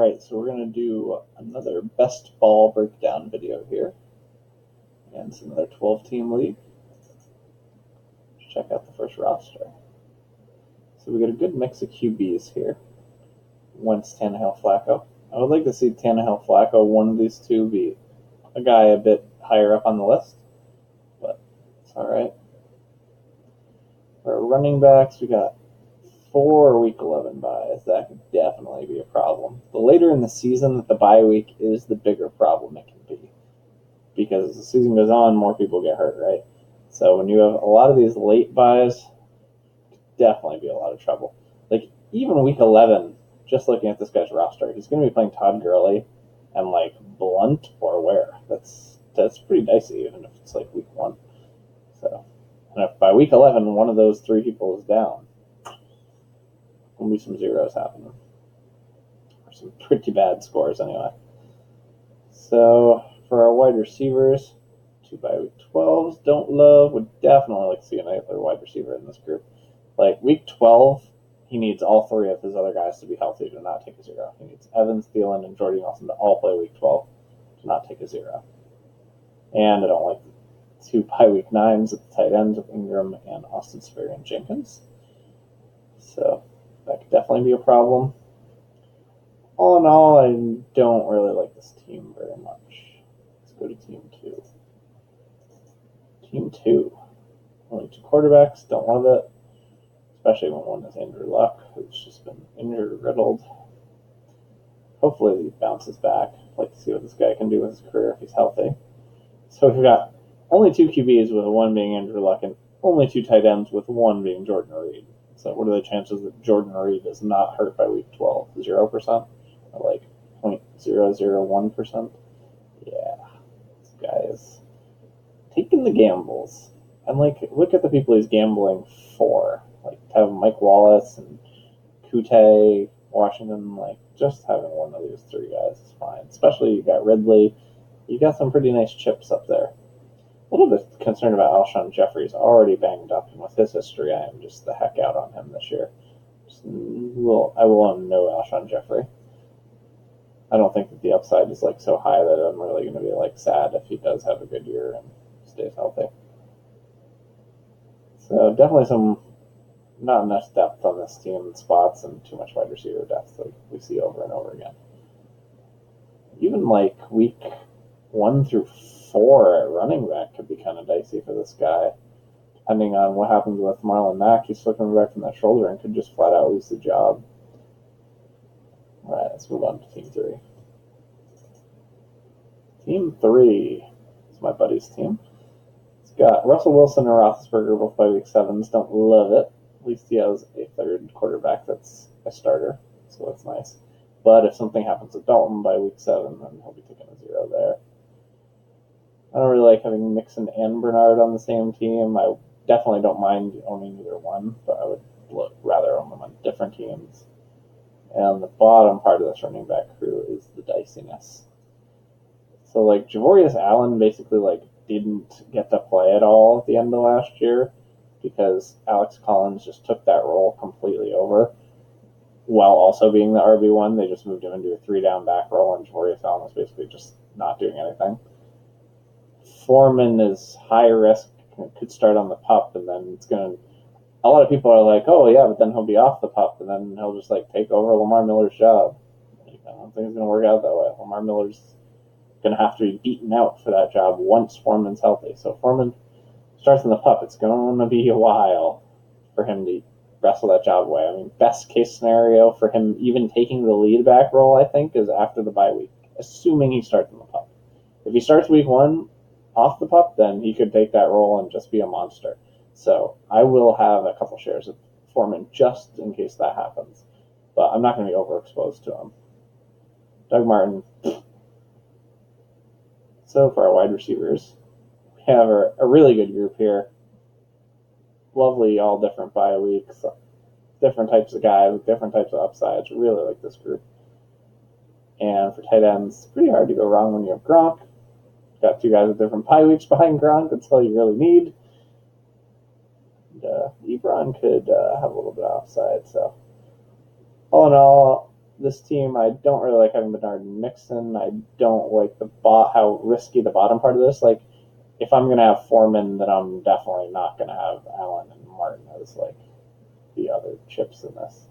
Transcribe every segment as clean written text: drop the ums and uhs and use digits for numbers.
Alright, so we're going to do another best ball breakdown video here. And it's another 12-team league. Let's check out the first roster. So we got a good mix of QBs here. Wentz, Tannehill, Flacco. I would like to see Tannehill, Flacco, one of these two be a guy a bit higher up on the list. But it's alright. For running backs, we got 4 Week 11 buys. That could definitely be a problem. The later in the season that the bye week is, the bigger problem it can be. Because as the season goes on, more people get hurt, right? So when you have a lot of these late buys, definitely be a lot of trouble. Like, even Week 11, just looking at this guy's roster, he's going to be playing Todd Gurley and, like, Blunt or Ware. That's pretty dicey, even if it's, like, Week 1. So, and if by Week 11, one of those 3 people is down, there'll be some zeros happening. Or some pretty bad scores, anyway. So, for our wide receivers, 2 by Week 12s, don't love. Would definitely like to see another wide receiver in this group. Like, Week 12, he needs all 3 of his other guys to be healthy to not take a 0. He needs Evans, Thielen, and Jordy Nelson to all play Week 12 to not take a 0. And I don't like the 2 by Week 9s at the tight ends with Ingram and Austin Seferian-Jenkins. So that could definitely be a problem. All in all, I don't really like this team very much. Let's go to Team 2. Team 2. Only 2 quarterbacks, don't love it. Especially when one is Andrew Luck, who's just been injury-riddled. Hopefully he bounces back. I'd like to see what this guy can do with his career if he's healthy. So we've got only 2 QBs, with one being Andrew Luck, and only 2 tight ends, with one being Jordan Reed. So what are the chances that Jordan Reed is not hurt by Week 12? 0%? Or like 0.001%? Yeah, this guy is taking the gambles. And like, look at the people he's gambling for. Like, having Mike Wallace and Kute, Washington, like, just having one of these 3 guys is fine. Especially you got Ridley. You got some pretty nice chips up there. A little bit concerned about Alshon Jeffrey. Already banged up, and with his history, I am just the heck out on him this year. I will own no Alshon Jeffrey. I don't think that the upside is like so high that I'm really going to be like sad if he does have a good year and stays healthy. So definitely some not enough depth on this team in spots, and too much wide receiver depth like we see over and over again. Even like Week 1 through 4 at running back could be kind of dicey for this guy, depending on what happens with Marlon Mack. He's still coming back from that shoulder and could just flat out lose the job. All right, let's move on to Team 3. Team 3 is my buddy's team. It's got Russell Wilson and Roethlisberger both by Week 7s. Don't love it. At least he has a 3rd quarterback that's a starter, so that's nice. But if something happens to Dalton by Week 7, then he'll be taking a 0 there. I don't really like having Mixon and Bernard on the same team. I definitely don't mind owning either one, but I would rather own them on different teams. And the bottom part of this running back crew is the diciness. So, like, Javorius Allen basically, like, didn't get to play at all at the end of last year because Alex Collins just took that role completely over. While also being the RB1, they just moved him into a 3-down back role, and Javorius Allen was basically just not doing anything. Foreman is high risk, could start on the pup, and then it's going to... A lot of people are like, oh, yeah, but then he'll be off the pup, and then he'll just, like, take over Lamar Miller's job. Like, I don't think it's going to work out that way. Lamar Miller's going to have to be beaten out for that job once Foreman's healthy. So Foreman starts in the pup. It's going to be a while for him to wrestle that job away. I mean, best case scenario for him even taking the lead back role, I think, is after the bye week, assuming he starts in the pup. If he starts Week 1 off the pup, then he could take that role and just be a monster. So I will have a couple shares of Foreman just in case that happens. But I'm not going to be overexposed to him. Doug Martin. So for our wide receivers, we have a really good group here. Lovely, all different bye weeks. Different types of guys, different types of upsides. Really like this group. And for tight ends, it's pretty hard to go wrong when you have Gronk. Got 2 guys with different bye weeks behind Gronk. That's all you really need. And Ebron could have a little bit of upside. So all in all, this team, I don't really like having Bernard and Mixon. I don't like how risky the bottom part of this. Like, if I'm going to have Foreman, then I'm definitely not going to have Allen and Martin as like the other chips in this.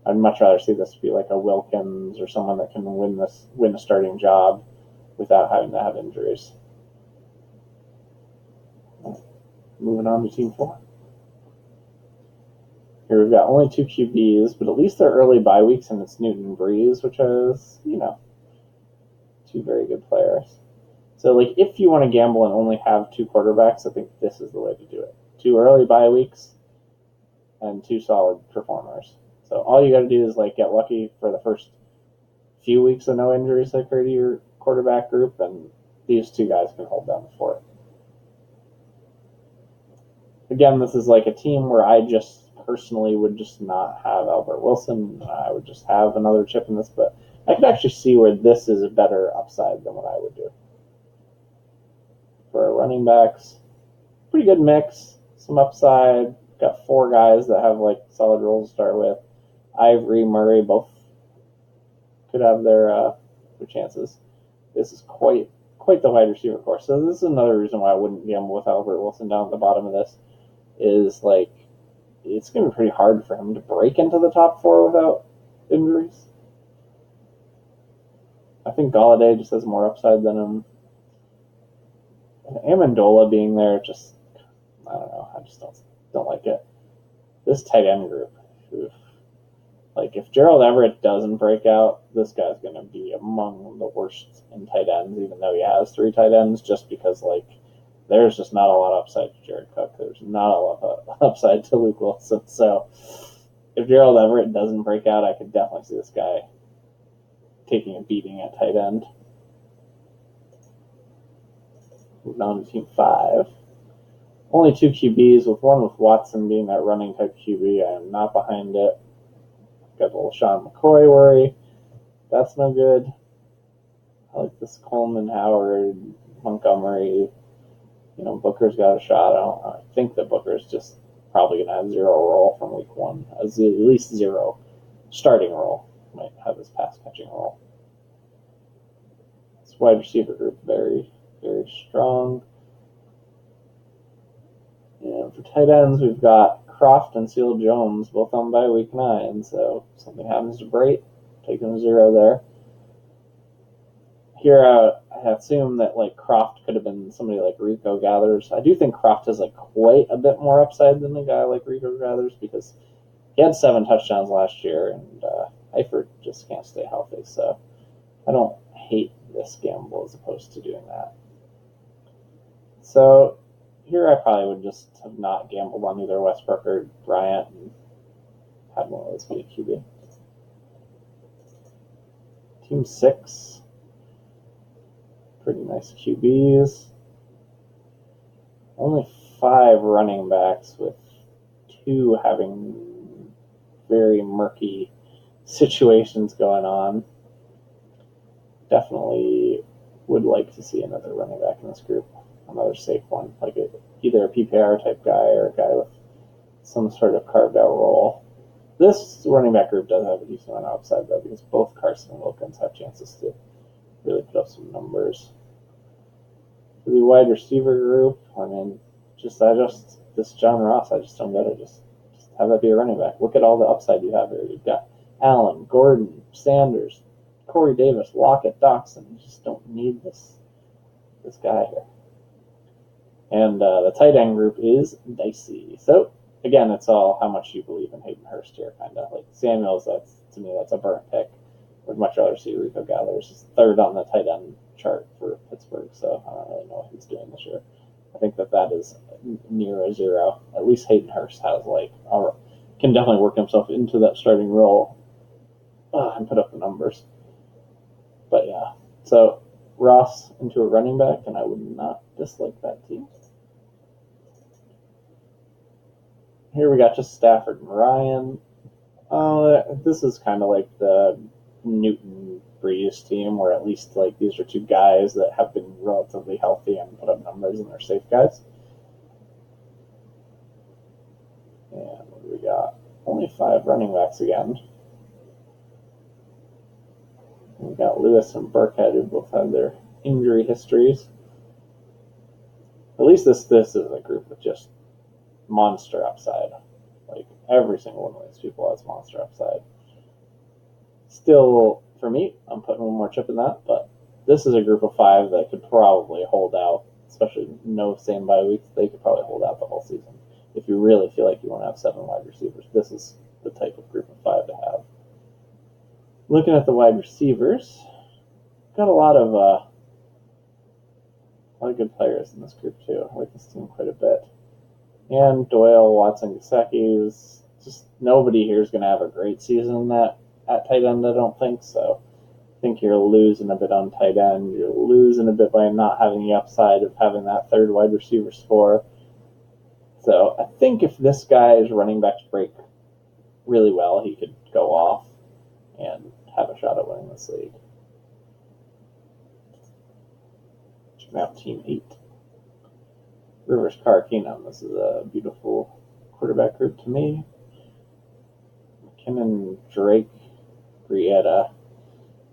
I'd much rather see this be like a Wilkins or someone that can win a starting job without having to have injuries. Moving on to Team 4. Here we've got only 2 QBs, but at least they're early bye weeks, and it's Newton and Breeze, which is, 2 very good players. So, like, if you want to gamble and only have 2 quarterbacks, I think this is the way to do it. 2 early bye weeks and 2 solid performers. So all you got to do is, like, get lucky for the first few weeks of no injuries that occur to your quarterback group, and these 2 guys can hold down the fort. Again, this is like a team where I just personally would just not have Albert Wilson. I would just have another chip in this, but I could actually see where this is a better upside than what I would do. For our running backs, pretty good mix, some upside. Got 4 guys that have like solid roles to start with. Ivory, Murray, both could have their chances. This is quite the wide receiver course. So this is another reason why I wouldn't gamble with Albert Wilson down at the bottom of this. Is like it's going to be pretty hard for him to break into the top 4 without injuries. I think Galladay just has more upside than him. And Amendola being there, just I don't know. I just don't like it. This tight end group, like if Gerald Everett doesn't break out, this guy's going to be among the worst in tight ends, even though he has 3 tight ends, just because like there's just not a lot of upside to Jared Cook. There's not a lot of upside to Luke Wilson. So if Gerald Everett doesn't break out, I could definitely see this guy taking a beating at tight end. Moving on to Team 5. Only 2 QBs, with one with Watson being that running type QB. I am not behind it. Got a little Sean McCoy worry. That's no good. I like this Coleman, Howard, Montgomery. Booker's got a shot. I think that Booker's just probably going to have 0 role from week 1. At least 0 starting role. Might have his pass catching role. This wide receiver group very, very strong. And for tight ends, we've got Croft and Seal Jones, both on by week 9. So if something happens to Brait, taking 0 there. Here, I assume that like Croft could have been somebody like Rico Gathers. I do think Croft has like quite a bit more upside than a guy like Rico Gathers because he had 7 touchdowns last year, and Eifert just can't stay healthy. So I don't hate this gamble as opposed to doing that. So here I probably would just have not gambled on either Westbrook or Bryant and had one of those be a QB. Team 6. Pretty nice QBs. Only 5 running backs, with 2 having very murky situations going on. Definitely would like to see another running back in this group. Another safe one, like either a PPR type guy or a guy with some sort of carved out role. This running back group does have a decent amount of upside though, because both Carson and Wilkins have chances to really put up some numbers. For the wide receiver group, I mean, this John Ross, I just don't get it. Just have that be a running back. Look at all the upside you have here. You've got Allen, Gordon, Sanders, Corey Davis, Lockett, Doxson. You just don't need this guy here. And the tight end group is dicey. So again, it's all how much you believe in Hayden Hurst here, kind of like Samuels. To me, that's a burnt pick. Would much rather see Rico Gathers. He's 3rd on the tight end chart for Pittsburgh, so I don't really know what he's doing this year. I think that is near a 0. At least Hayden Hurst can definitely work himself into that starting role and put up the numbers. But yeah, so Ross into a running back, and I would not dislike that team. Here we got just Stafford and Ryan. This is kind of like the Newton Breeze team, where at least like these are 2 guys that have been relatively healthy and put up numbers, and they're safe guys. And what do we got? Only 5 running backs again. We got Lewis and Burkhead, who both had their injury histories. At least this is a group with just monster upside. Like, every single one of these people has monster upside. Still, for me, I'm putting one more chip in that, but this is a group of 5 that could probably hold out, especially no same bye weeks. They could probably hold out the whole season. If you really feel like you want to have 7 wide receivers, this is the type of group of 5 to have. Looking at the wide receivers, got a lot of good players in this group too. I like this team quite a bit. And Doyle, Watson, Gesicki, just nobody here is going to have a great season at tight end, I don't think. So I think you're losing a bit on tight end. You're losing a bit by not having the upside of having that third wide receiver score. So I think if this guy's running backs break really well, he could go off and have a shot at winning this league. Now team 8. Rivers, Carr, Keenum. This is a beautiful quarterback group to me. McKinnon, Drake, Brietta.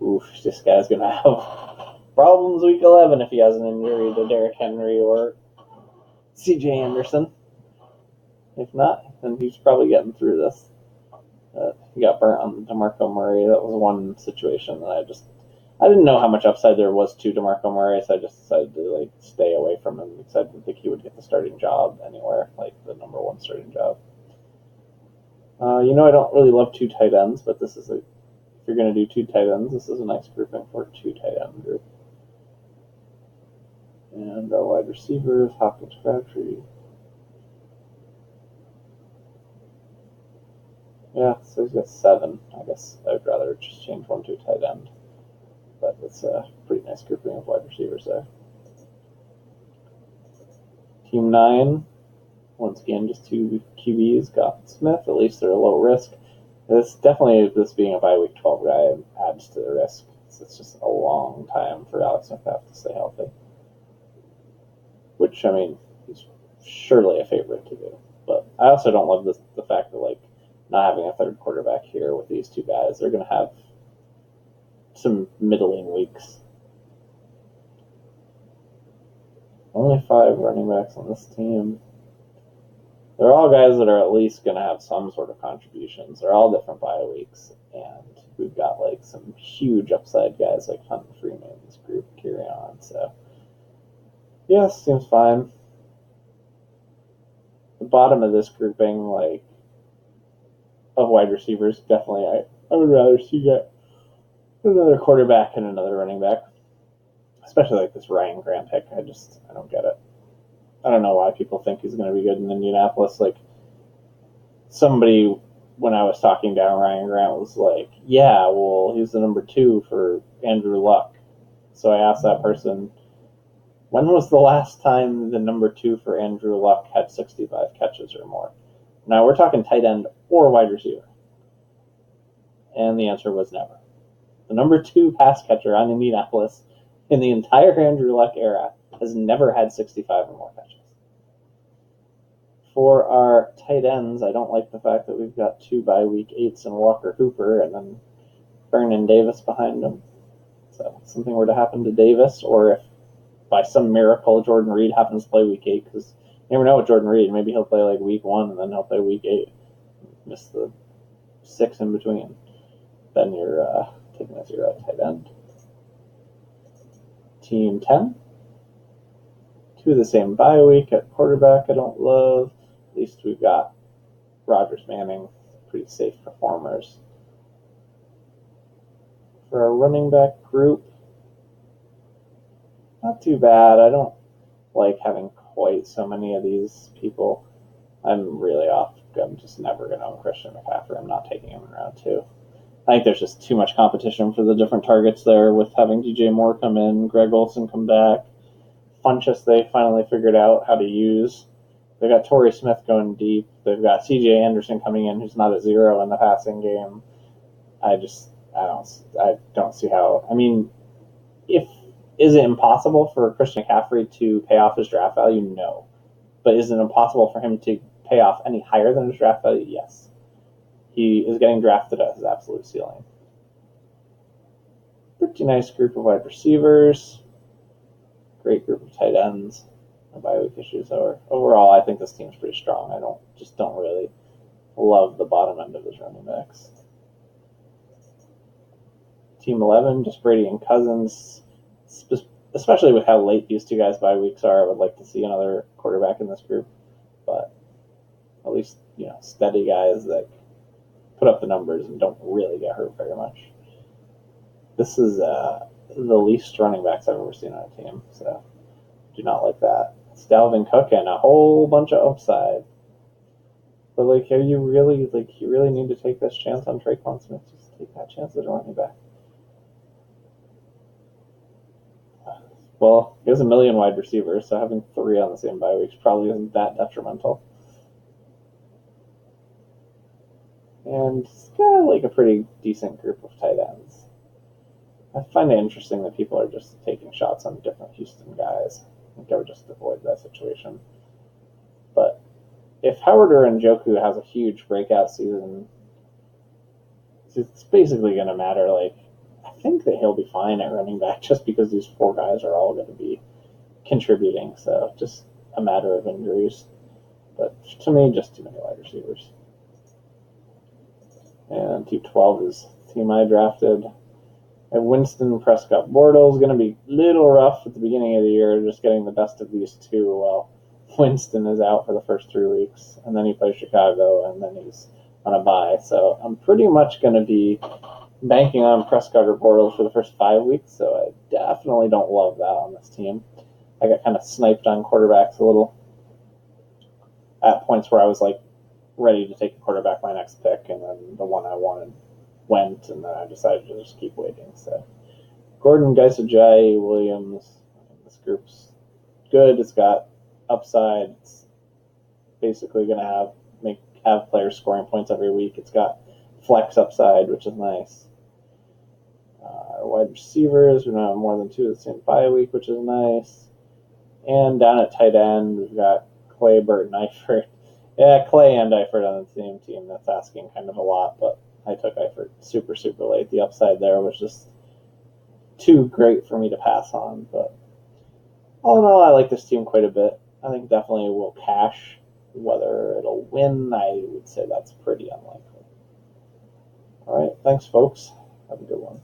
Oof, this guy's going to have problems week 11 if he has an injury to Derrick Henry or C.J. Anderson. If not, then he's probably getting through this. He got burnt on DeMarco Murray. That was one situation that I didn't know how much upside there was to DeMarco Murray, so I just decided to stay away from him because I didn't think he would get the starting job anywhere, the number 1 starting job. I don't really love 2 tight ends, but this is if you're going to do 2 tight ends, this is a nice grouping for a 2 tight end group. And our wide receivers, Hopkins, Crabtree. Yeah, so he's got 7. I guess I'd rather just change 1 to a tight end. But it's a pretty nice grouping of wide receivers there. Team 9, once again, just 2 QBs, Goff and Smith. At least they're a low risk. This being a bye week 12 guy adds to the risk. It's just a long time for Alex Smith to stay healthy. Which, he's surely a favorite to do. But I also don't love the fact that, not having a third quarterback here with these 2 guys, they're going to have some middling weeks. Only 5 running backs on this team. They're all guys that are at least going to have some sort of contributions. They're all different bye weeks, and we've got some huge upside guys like Hunt and Freeman in this group carry on. So, yeah, seems fine. The bottom of this grouping, of wide receivers, definitely I would rather see get another quarterback and another running back, especially this Ryan Grant pick. I don't get it. I don't know why people think he's going to be good in Indianapolis. Somebody, when I was talking down Ryan Grant, was yeah, well, he's the number 2 for Andrew Luck. So I asked that person, when was the last time the number 2 for Andrew Luck had 65 catches or more? Now, we're talking tight end or wide receiver. And the answer was never. The number 2 pass catcher on Indianapolis in the entire Andrew Luck era has never had 65 or more catches. For our tight ends, I don't like the fact that we've got 2 bye week 8s and Walker Hooper and then Vernon Davis behind them. So if something were to happen to Davis, or if by some miracle Jordan Reed happens to play week 8, because you never know with Jordan Reed, maybe he'll play week 1 and then he'll play week 8, miss the 6 in between. Then you're taking a 0 at tight end. Team 10. 2 of the same bye week at quarterback I don't love. At least we've got Rodgers, Manning, pretty safe performers. For our running back group, not too bad. I don't like having quite so many of these people. I'm really off. I'm just never going to own Christian McCaffrey. I'm not taking him in round 2. I think there's just too much competition for the different targets there with having DJ Moore come in, Greg Olsen come back. Funchess they finally figured out how to use. They've got Torrey Smith going deep. They've got C.J. Anderson coming in, who's not a 0 in the passing game. I don't see how. Is it impossible for Christian McCaffrey to pay off his draft value? No. But is it impossible for him to pay off any higher than his draft value? Yes. He is getting drafted at his absolute ceiling. pretty nice group of wide receivers. Great group of tight ends. No bye week issues. Overall, I think this team's pretty strong. I don't really love the bottom end of his running backs. Team 11, just Brady and Cousins. Especially with how late these two guys' bye weeks are, I would like to see another quarterback in this group. But at least, steady guys that put up the numbers and don't really get hurt very much. This is the least running backs I've ever seen on a team, so do not like that. It's Dalvin Cook and a whole bunch of upside. But you really need to take this chance on Tre'Quan Smith. Just take that chance as a running back. Well, he has a million wide receivers, so having 3 on the same bye weeks probably isn't that detrimental. And he's got a pretty decent group of tight ends. I find it interesting that people are just taking shots on different Houston guys. I think I would just avoid that situation. But if Howard or Njoku has a huge breakout season, it's basically going to matter. I think that he'll be fine at running back just because these 4 guys are all going to be contributing. So just a matter of injuries. But to me, just too many wide receivers. And Team 12 is the team I drafted. And Winston, Prescott, Bortles is going to be a little rough at the beginning of the year, just getting the best of these two while Winston is out for the first 3 weeks. And then he plays Chicago, and then he's on a bye. So I'm pretty much going to be banking on Prescott or Bortles for the first 5 weeks. So I definitely don't love that on this team. I got kind of sniped on quarterbacks a little at points where I was ready to take a quarterback my next pick, and then the one I wanted went, and then I decided to just keep waiting. So Gordon, Gesicki, Williams, this group's good. It's got upside. It's basically going to have players scoring points every week. It's got flex upside, which is nice. Our wide receivers, we don't have more than 2 the same bye week, which is nice. And down at tight end, we've got Clay, Burton, Eifert. Yeah, Clay and Eifert on the same team. That's asking kind of a lot, but I took Eifert super, super late. The upside there was just too great for me to pass on. But all in all, I like this team quite a bit. I think definitely will cash. Whether it'll win, I would say that's pretty unlikely. All right, thanks, folks. Have a good one.